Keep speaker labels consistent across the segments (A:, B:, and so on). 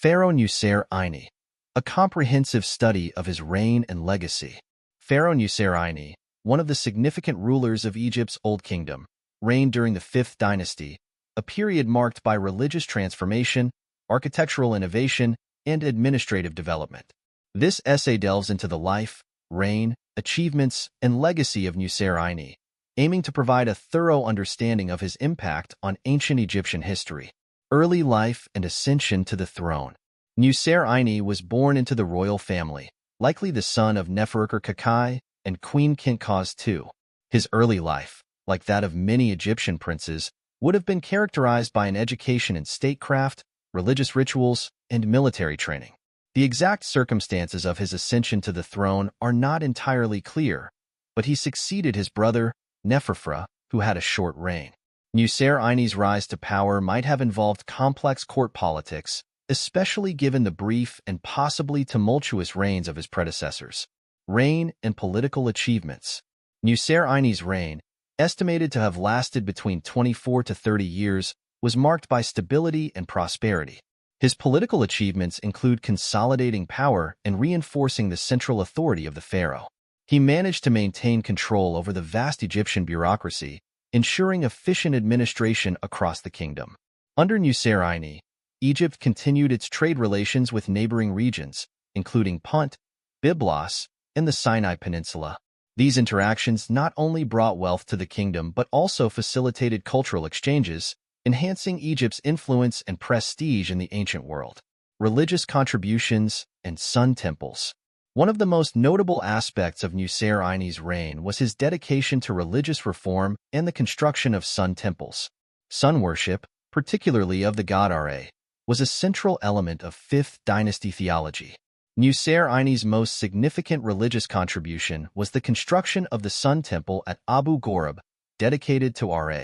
A: Pharaoh Nyuserre Ini, a comprehensive study of his reign and legacy. Pharaoh Nyuserre Ini, one of the significant rulers of Egypt's Old Kingdom, reigned during the 5th dynasty, a period marked by religious transformation, architectural innovation, and administrative development. This essay delves into the life, reign, achievements, and legacy of Nyuserre Ini, aiming to provide a thorough understanding of his impact on ancient Egyptian history. Early life and ascension to the throne. Nyuserre Ini was born into the royal family, likely the son of Nefertiti Kakai and Queen Khentkhaz II. His early life, like that of many Egyptian princes, would have been characterized by an education in statecraft, religious rituals, and military training. The exact circumstances of his ascension to the throne are not entirely clear, but he succeeded his brother, Nefertiti, who had a short reign. Nyuserre Ini's rise to power might have involved complex court politics, especially given the brief and possibly tumultuous reigns of his predecessors. Reign and political achievements. Nyuserre Ini's reign, estimated to have lasted between 24 to 30 years, was marked by stability and prosperity. His political achievements include consolidating power and reinforcing the central authority of the pharaoh. He managed to maintain control over the vast Egyptian bureaucracy, ensuring efficient administration across the kingdom. Under Nyuserre Ini, Egypt continued its trade relations with neighboring regions, including Punt, Byblos, and the Sinai Peninsula. These interactions not only brought wealth to the kingdom but also facilitated cultural exchanges, enhancing Egypt's influence and prestige in the ancient world. Religious contributions and sun temples. One of the most notable aspects of Nyuserre Ini's reign was his dedication to religious reform and the construction of sun temples. Sun worship, particularly of the god Ra, was a central element of 5th dynasty theology. Nyuserre Ini's most significant religious contribution was the construction of the Sun Temple at Abu Gorab, dedicated to Ra.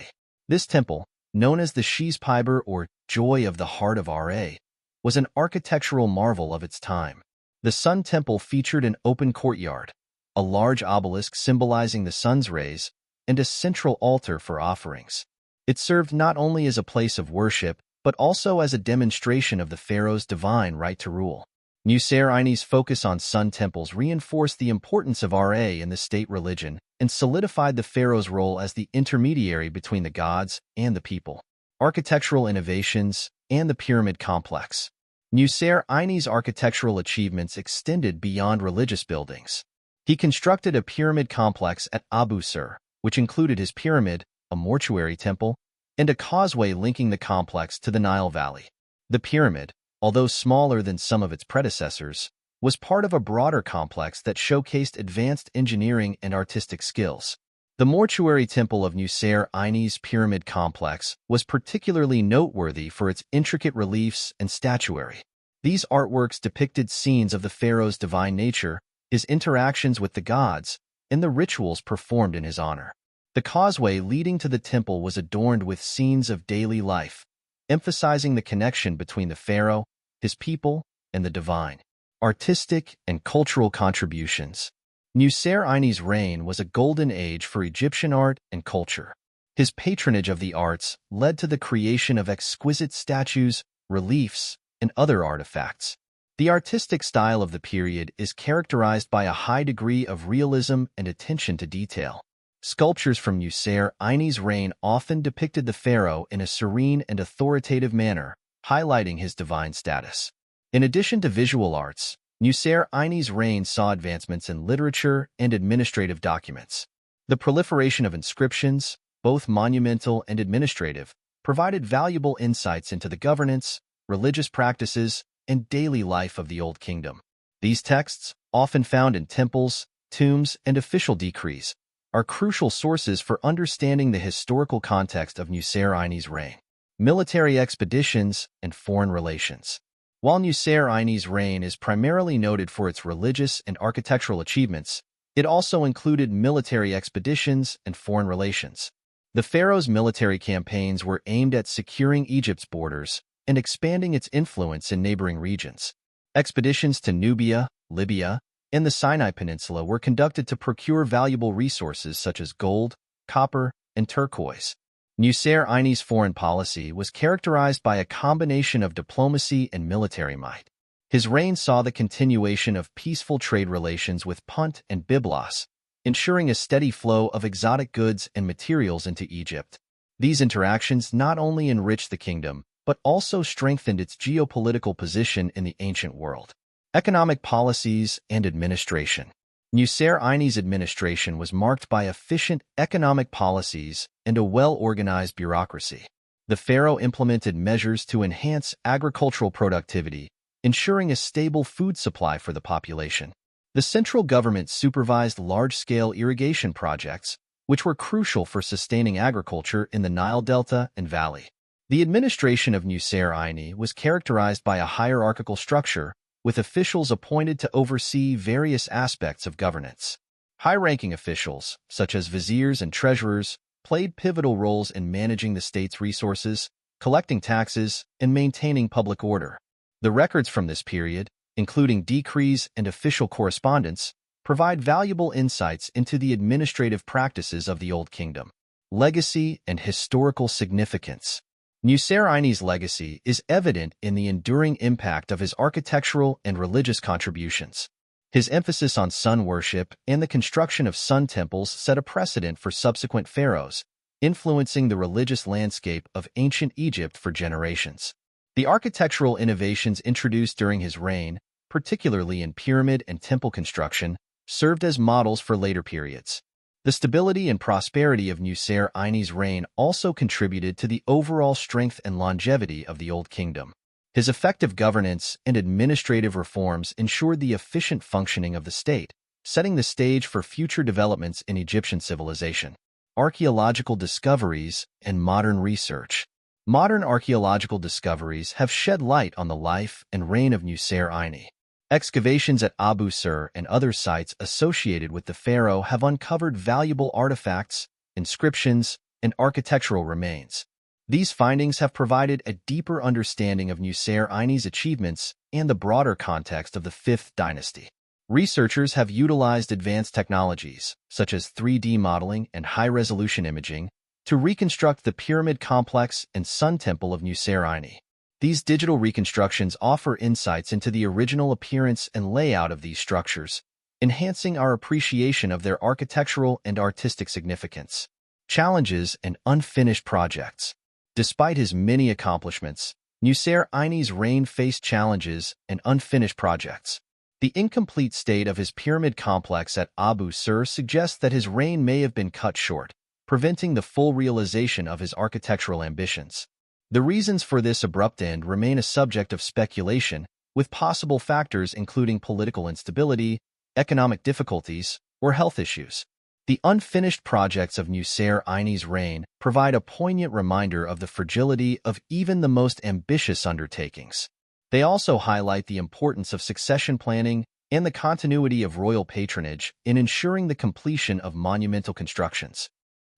A: This temple, known as the Shizpiber or Joy of the Heart of Ra, was an architectural marvel of its time. The Sun Temple featured an open courtyard, a large obelisk symbolizing the sun's rays, and a central altar for offerings. It served not only as a place of worship, but also as a demonstration of the pharaoh's divine right to rule. Nyuserre Ini's focus on sun temples reinforced the importance of Ra in the state religion and solidified the pharaoh's role as the intermediary between the gods and the people. Architectural innovations and the pyramid complex. Nyuserre Ini's architectural achievements extended beyond religious buildings. He constructed a pyramid complex at Abu Sur, which included his pyramid, a mortuary temple, and a causeway linking the complex to the Nile Valley. The pyramid, although smaller than some of its predecessors, was part of a broader complex that showcased advanced engineering and artistic skills. The mortuary temple of Nyuserre Ini's pyramid complex was particularly noteworthy for its intricate reliefs and statuary. These artworks depicted scenes of the pharaoh's divine nature, his interactions with the gods, and the rituals performed in his honor. The causeway leading to the temple was adorned with scenes of daily life, emphasizing the connection between the pharaoh, his people, and the divine. Artistic and cultural contributions. Nyuserre Ini's reign was a golden age for Egyptian art and culture. His patronage of the arts led to the creation of exquisite statues, reliefs, and other artifacts. The artistic style of the period is characterized by a high degree of realism and attention to detail. Sculptures from Nyuserre Ini's reign often depicted the pharaoh in a serene and authoritative manner, highlighting his divine status. In addition to visual arts, Nyuserre Ini's reign saw advancements in literature and administrative documents. The proliferation of inscriptions, both monumental and administrative, provided valuable insights into the governance, religious practices, and daily life of the Old Kingdom. These texts, often found in temples, tombs, and official decrees, are crucial sources for understanding the historical context of Nyuserre Ini's reign. Military expeditions and foreign relations. While Nyuserre Ini's reign is primarily noted for its religious and architectural achievements, it also included military expeditions and foreign relations. The pharaoh's military campaigns were aimed at securing Egypt's borders and expanding its influence in neighboring regions. Expeditions to Nubia, Libya, and the Sinai Peninsula were conducted to procure valuable resources such as gold, copper, and turquoise. Nyuserre Ini's foreign policy was characterized by a combination of diplomacy and military might. His reign saw the continuation of peaceful trade relations with Punt and Byblos, ensuring a steady flow of exotic goods and materials into Egypt. These interactions not only enriched the kingdom, but also strengthened its geopolitical position in the ancient world. Economic policies and administration. Nyuserre Ini's administration was marked by efficient economic policies and a well-organized bureaucracy. The pharaoh implemented measures to enhance agricultural productivity, ensuring a stable food supply for the population. The central government supervised large-scale irrigation projects, which were crucial for sustaining agriculture in the Nile Delta and Valley. The administration of Nyuserre Ini was characterized by a hierarchical structure, with officials appointed to oversee various aspects of governance. High-ranking officials, such as viziers and treasurers, played pivotal roles in managing the state's resources, collecting taxes, and maintaining public order. The records from this period, including decrees and official correspondence, provide valuable insights into the administrative practices of the Old Kingdom. Legacy and historical significance. Nyuserre Ini's legacy is evident in the enduring impact of his architectural and religious contributions. His emphasis on sun worship and the construction of sun temples set a precedent for subsequent pharaohs, influencing the religious landscape of ancient Egypt for generations. The architectural innovations introduced during his reign, particularly in pyramid and temple construction, served as models for later periods. The stability and prosperity of Nyuserre Ini's reign also contributed to the overall strength and longevity of the Old Kingdom. His effective governance and administrative reforms ensured the efficient functioning of the state, setting the stage for future developments in Egyptian civilization. Archaeological discoveries and modern research. Modern archaeological discoveries have shed light on the life and reign of Nyuserre Ini. Excavations at Abu Gorab and other sites associated with the pharaoh have uncovered valuable artifacts, inscriptions, and architectural remains. These findings have provided a deeper understanding of Nyuserre Ini's achievements and the broader context of the 5th dynasty. Researchers have utilized advanced technologies, such as 3D modeling and high-resolution imaging, to reconstruct the pyramid complex and sun temple of Nyuserre Ini. These digital reconstructions offer insights into the original appearance and layout of these structures, enhancing our appreciation of their architectural and artistic significance. Challenges and unfinished projects. Despite his many accomplishments, Nyuserre Ini's reign faced challenges and unfinished projects. The incomplete state of his pyramid complex at Abu Gorab suggests that his reign may have been cut short, preventing the full realization of his architectural ambitions. The reasons for this abrupt end remain a subject of speculation, with possible factors including political instability, economic difficulties, or health issues. The unfinished projects of Nyuserre Ini's reign provide a poignant reminder of the fragility of even the most ambitious undertakings. They also highlight the importance of succession planning and the continuity of royal patronage in ensuring the completion of monumental constructions.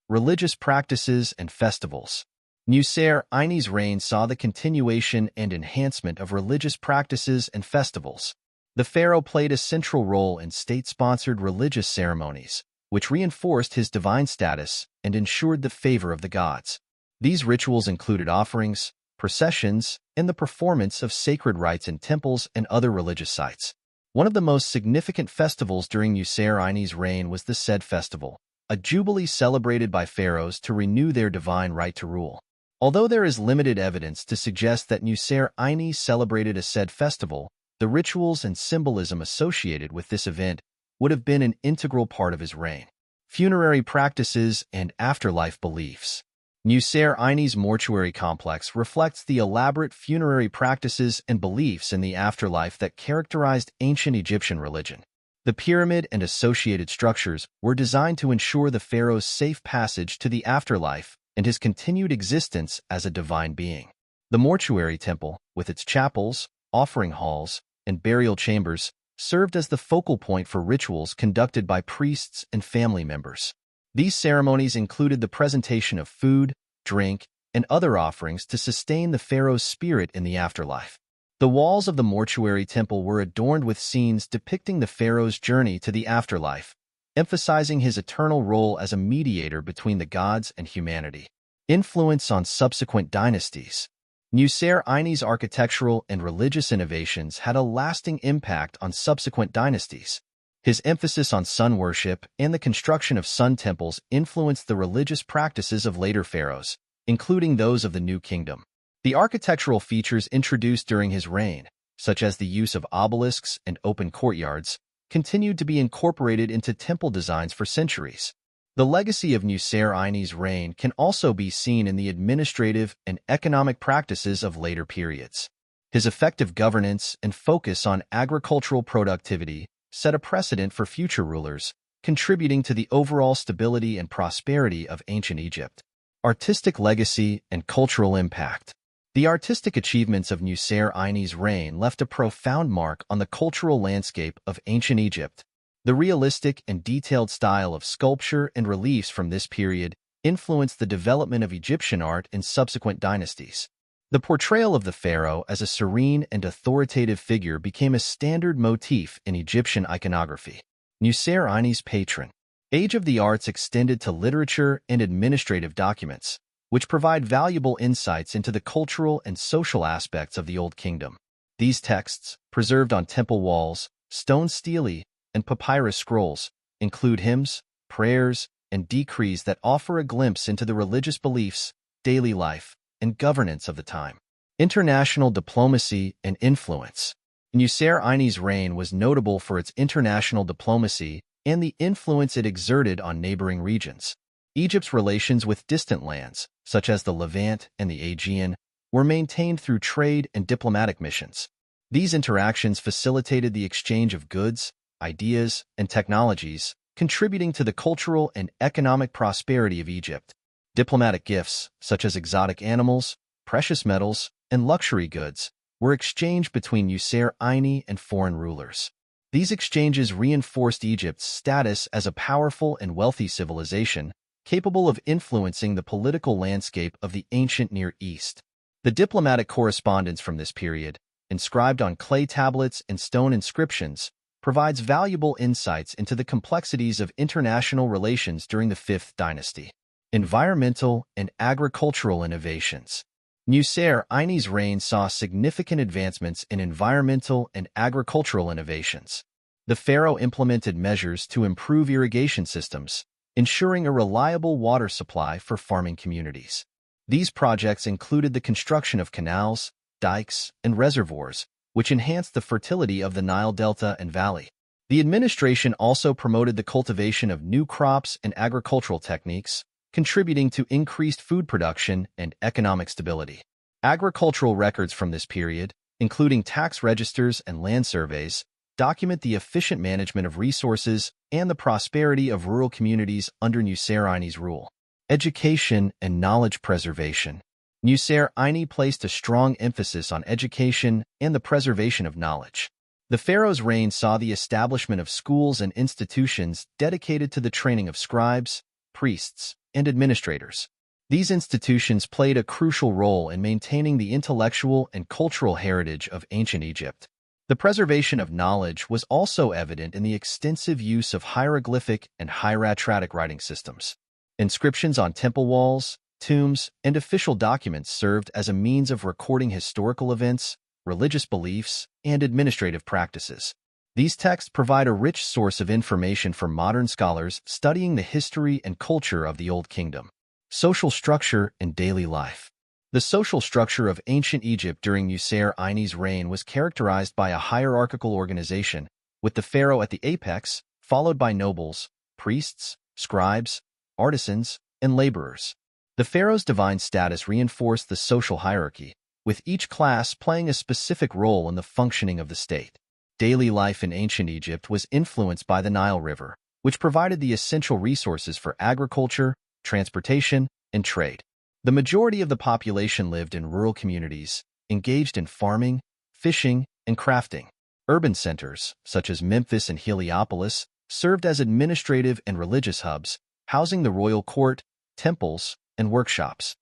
A: Religious practices and festivals. Nyuserre Ini's reign saw the continuation and enhancement of religious practices and festivals. The pharaoh played a central role in state-sponsored religious ceremonies, which reinforced his divine status and ensured the favor of the gods. These rituals included offerings, processions, and the performance of sacred rites in temples and other religious sites. One of the most significant festivals during Nyuserre Ini's reign was the Sed Festival, a jubilee celebrated by pharaohs to renew their divine right to rule. Although there is limited evidence to suggest that Nyuserre Ini celebrated a Sed festival, the rituals and symbolism associated with this event would have been an integral part of his reign. Funerary practices and afterlife beliefs. Nyuserre Ini's mortuary complex reflects the elaborate funerary practices and beliefs in the afterlife that characterized ancient Egyptian religion. The pyramid and associated structures were designed to ensure the pharaoh's safe passage to the afterlife and his continued existence as a divine being. The mortuary temple, with its chapels, offering halls, and burial chambers, served as the focal point for rituals conducted by priests and family members. These ceremonies included the presentation of food, drink, and other offerings to sustain the pharaoh's spirit in the afterlife. The walls of the mortuary temple were adorned with scenes depicting the pharaoh's journey to the afterlife, emphasizing his eternal role as a mediator between the gods and humanity. Influence on subsequent dynasties. Nyuserre Ini's architectural and religious innovations had a lasting impact on subsequent dynasties. His emphasis on sun worship and the construction of sun temples influenced the religious practices of later pharaohs, including those of the New Kingdom. The architectural features introduced during his reign, such as the use of obelisks and open courtyards, continued to be incorporated into temple designs for centuries. The legacy of Nyuserre Ini's reign can also be seen in the administrative and economic practices of later periods. His effective governance and focus on agricultural productivity set a precedent for future rulers, contributing to the overall stability and prosperity of ancient Egypt. Artistic legacy and cultural impact. The artistic achievements of Nyuserre Ini's reign left a profound mark on the cultural landscape of ancient Egypt. The realistic and detailed style of sculpture and reliefs from this period influenced the development of Egyptian art in subsequent dynasties. The portrayal of the pharaoh as a serene and authoritative figure became a standard motif in Egyptian iconography. Nyuserre Ini's patron. Age of the arts extended to literature and administrative documents, which provide valuable insights into the cultural and social aspects of the Old Kingdom. These texts, preserved on temple walls, stone stelae, and papyrus scrolls, include hymns, prayers, and decrees that offer a glimpse into the religious beliefs, daily life, and governance of the time. International diplomacy and influence. Nyuserre Ini's reign was notable for its international diplomacy and the influence it exerted on neighboring regions. Egypt's relations with distant lands, such as the Levant and the Aegean, were maintained through trade and diplomatic missions. These interactions facilitated the exchange of goods, ideas, and technologies, contributing to the cultural and economic prosperity of Egypt. Diplomatic gifts, such as exotic animals, precious metals, and luxury goods, were exchanged between Nyuserre Ini and foreign rulers. These exchanges reinforced Egypt's status as a powerful and wealthy civilization, capable of influencing the political landscape of the ancient Near East. The diplomatic correspondence from this period, inscribed on clay tablets and stone inscriptions, provides valuable insights into the complexities of international relations during the Fifth Dynasty. Environmental and agricultural innovations. Nyuserre Ini's reign saw significant advancements in environmental and agricultural innovations. The pharaoh implemented measures to improve irrigation systems, ensuring a reliable water supply for farming communities. These projects included the construction of canals, dikes, and reservoirs, which enhanced the fertility of the Nile Delta and Valley. The administration also promoted the cultivation of new crops and agricultural techniques, contributing to increased food production and economic stability. Agricultural records from this period, including tax registers and land surveys, document the efficient management of resources and the prosperity of rural communities under Nyuserre Ini's rule. Education and knowledge preservation. Nyuserre Ini placed a strong emphasis on education and the preservation of knowledge. The pharaoh's reign saw the establishment of schools and institutions dedicated to the training of scribes, priests, and administrators. These institutions played a crucial role in maintaining the intellectual and cultural heritage of ancient Egypt. The preservation of knowledge was also evident in the extensive use of hieroglyphic and hieratic writing systems. Inscriptions on temple walls, tombs, and official documents served as a means of recording historical events, religious beliefs, and administrative practices. These texts provide a rich source of information for modern scholars studying the history and culture of the Old Kingdom. Social structure and daily life. The social structure of ancient Egypt during Nyuserre Ini's reign was characterized by a hierarchical organization, with the pharaoh at the apex, followed by nobles, priests, scribes, artisans, and laborers. The pharaoh's divine status reinforced the social hierarchy, with each class playing a specific role in the functioning of the state. Daily life in ancient Egypt was influenced by the Nile River, which provided the essential resources for agriculture, transportation, and trade. The majority of the population lived in rural communities, engaged in farming, fishing, and crafting. Urban centers, such as Memphis and Heliopolis, served as administrative and religious hubs, housing the royal court, temples, and workshops.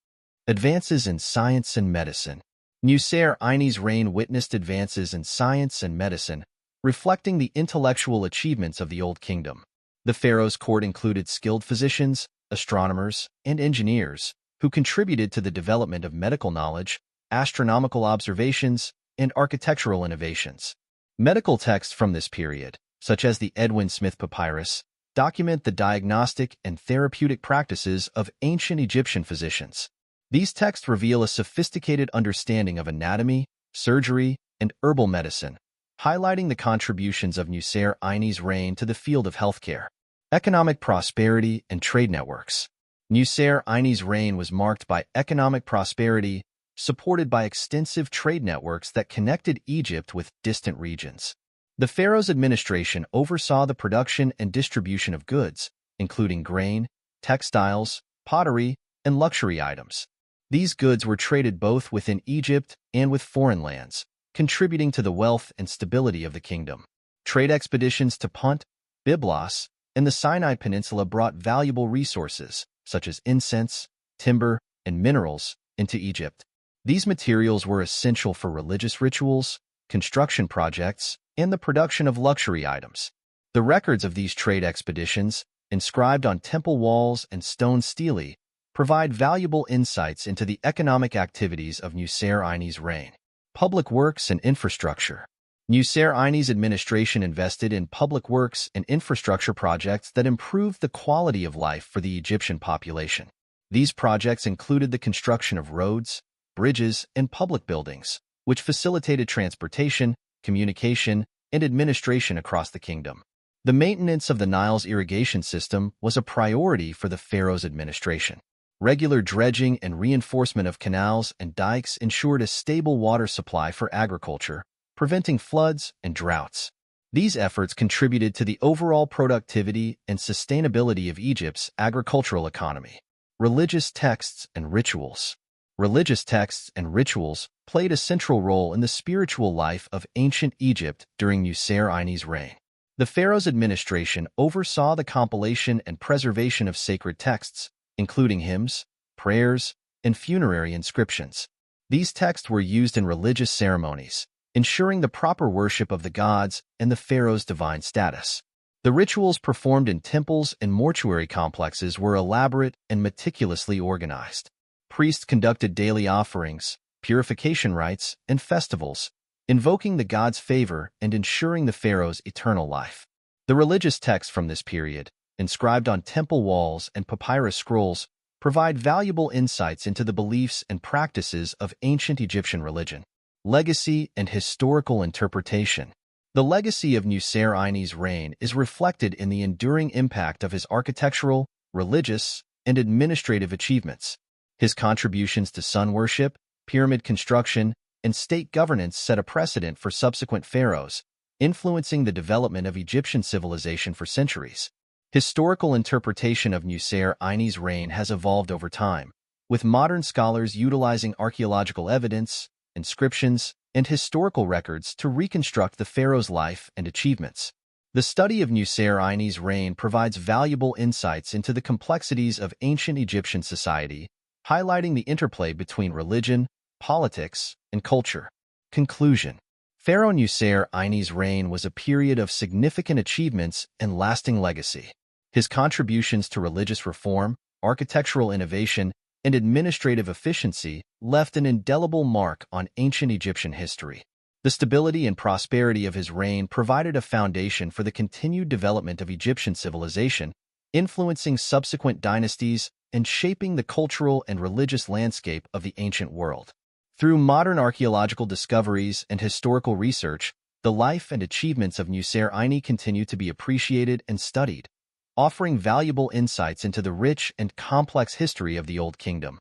A: Advances in science and medicine. Nyuserre Ini's reign witnessed advances in science and medicine, reflecting the intellectual achievements of the Old Kingdom. The pharaoh's court included skilled physicians, astronomers, and engineers, who contributed to the development of medical knowledge, astronomical observations, and architectural innovations. Medical texts from this period, such as the Edwin Smith Papyrus, document the diagnostic and therapeutic practices of ancient Egyptian physicians. These texts reveal a sophisticated understanding of anatomy, surgery, and herbal medicine, highlighting the contributions of Nyuserre Ini's reign to the field of healthcare. Economic prosperity and trade networks. Nyuserre Ini's reign was marked by economic prosperity, supported by extensive trade networks that connected Egypt with distant regions. The pharaoh's administration oversaw the production and distribution of goods, including grain, textiles, pottery, and luxury items. These goods were traded both within Egypt and with foreign lands, contributing to the wealth and stability of the kingdom. Trade expeditions to Punt, Byblos, and the Sinai Peninsula brought valuable resources, such as incense, timber, and minerals, into Egypt. These materials were essential for religious rituals, construction projects, and the production of luxury items. The records of these trade expeditions, inscribed on temple walls and stone stelae, provide valuable insights into the economic activities of Nyuserre Ini's reign. Public works and infrastructure. Nyuserre Ini's administration invested in public works and infrastructure projects that improved the quality of life for the Egyptian population. These projects included the construction of roads, bridges, and public buildings, which facilitated transportation, communication, and administration across the kingdom. The maintenance of the Nile's irrigation system was a priority for the pharaoh's administration. Regular dredging and reinforcement of canals and dikes ensured a stable water supply for agriculture, preventing floods and droughts. These efforts contributed to the overall productivity and sustainability of Egypt's agricultural economy. Religious texts and rituals. Religious texts and rituals played a central role in the spiritual life of ancient Egypt during Nyuserre Ini's reign. The pharaoh's administration oversaw the compilation and preservation of sacred texts, including hymns, prayers, and funerary inscriptions. These texts were used in religious ceremonies, ensuring the proper worship of the gods and the pharaoh's divine status. The rituals performed in temples and mortuary complexes were elaborate and meticulously organized. Priests conducted daily offerings, purification rites, and festivals, invoking the gods' favor and ensuring the pharaoh's eternal life. The religious texts from this period, inscribed on temple walls and papyrus scrolls, provide valuable insights into the beliefs and practices of ancient Egyptian religion. Legacy and historical interpretation. The legacy of Nyuserre Ini's reign is reflected in the enduring impact of his architectural, religious, and administrative achievements. His contributions to sun worship, pyramid construction, and state governance set a precedent for subsequent pharaohs, influencing the development of Egyptian civilization for centuries. Historical interpretation of Nyuserre Ini's reign has evolved over time, with modern scholars utilizing archaeological evidence, inscriptions, and historical records to reconstruct the pharaoh's life and achievements. The study of Nyuserre Ini's reign provides valuable insights into the complexities of ancient Egyptian society, highlighting the interplay between religion, politics, and culture. Conclusion. Pharaoh Nyuserre Ini's reign was a period of significant achievements and lasting legacy. His contributions to religious reform, architectural innovation, and administrative efficiency left an indelible mark on ancient Egyptian history. The stability and prosperity of his reign provided a foundation for the continued development of Egyptian civilization, influencing subsequent dynasties and shaping the cultural and religious landscape of the ancient world. Through modern archaeological discoveries and historical research, the life and achievements of Nyuserre Ini continue to be appreciated and studied, offering valuable insights into the rich and complex history of the Old Kingdom.